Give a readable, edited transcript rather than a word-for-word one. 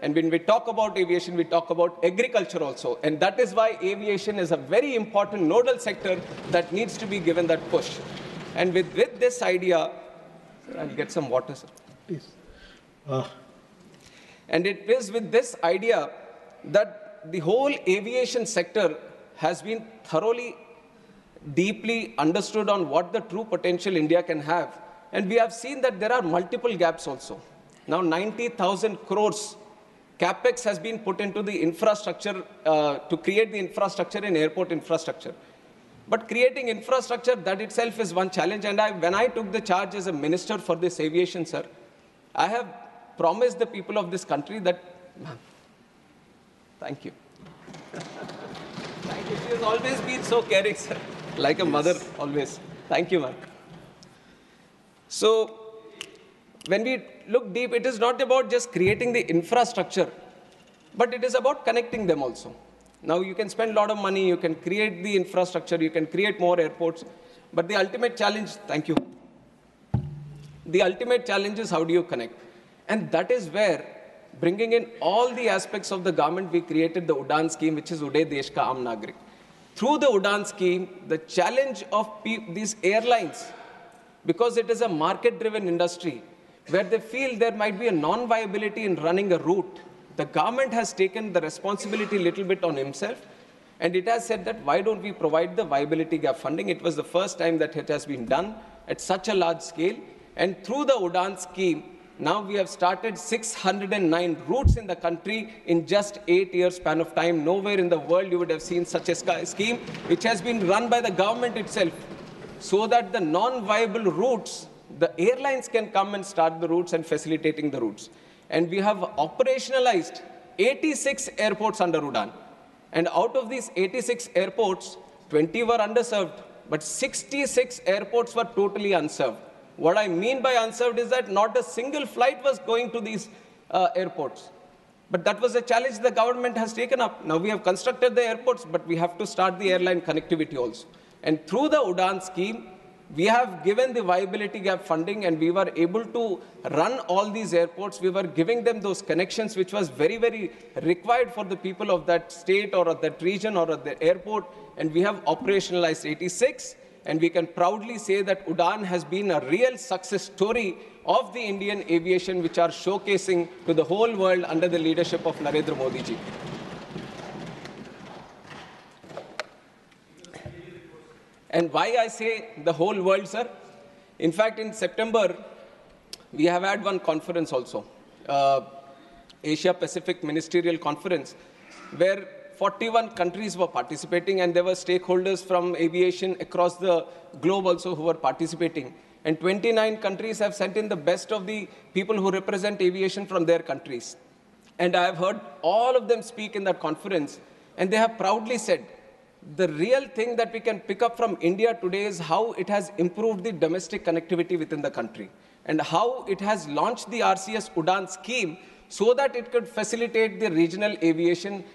And when we talk about aviation, we talk about agriculture also. And that is why aviation is a very important nodal sector that needs to be given that push. And with this idea, I'll get some water, sir. Please. And it is with this idea that the whole aviation sector has been thoroughly, deeply understood on what the true potential India can have. And we have seen that there are multiple gaps also. Now 90,000 crores capex has been put into the infrastructure to create the infrastructure in airport infrastructure. But creating infrastructure, that itself is one challenge. And when I took the charge as a minister for this aviation, sir, I have promised the people of this country that, ma'am, thank you. Thank you. She has always been so caring, sir, like a mother always. Thank you, ma'am. So, when we look deep, it is not about just creating the infrastructure, but it is about connecting them also. Now, you can spend a lot of money, you can create the infrastructure, you can create more airports, but the ultimate challenge, thank you, the ultimate challenge is how do you connect? And that is where, bringing in all the aspects of the government, we created the UDAN scheme, which is Uday Desh Ka Aam Nagrik. Through the UDAN scheme, the challenge of these airlines, because it is a market-driven industry, where they feel there might be a non-viability in running a route, the government has taken the responsibility a little bit on himself, and it has said that why don't we provide the viability gap funding? It was the first time that it has been done at such a large scale. And through the UDAN scheme, now we have started 609 routes in the country in just 8 years span of time. Nowhere in the world you would have seen such a scheme, which has been run by the government itself, so that the non-viable routes, the airlines can come and start the routes and facilitating the routes. And we have operationalized 86 airports under UDAN. And out of these 86 airports, 20 were underserved, but 66 airports were totally unserved. What I mean by unserved is that not a single flight was going to these airports. But that was a challenge the government has taken up. Now we have constructed the airports, but we have to start the airline connectivity also. And through the UDAN scheme, we have given the viability gap funding, and we were able to run all these airports. We were giving them those connections, which was very, very required for the people of that state or of that region or of the airport. And we have operationalized 86. And we can proudly say that UDAN has been a real success story of the Indian aviation, which are showcasing to the whole world under the leadership of Narendra Modi ji. And why I say the whole world, sir? In fact, in September, we have had one conference also, Asia-Pacific Ministerial Conference, where 41 countries were participating, and there were stakeholders from aviation across the globe also who were participating. And 29 countries have sent in the best of the people who represent aviation from their countries. And I have heard all of them speak in that conference, and they have proudly said, the real thing that we can pick up from India today is how it has improved the domestic connectivity within the country, and how it has launched the RCS UDAN scheme so that it could facilitate the regional aviation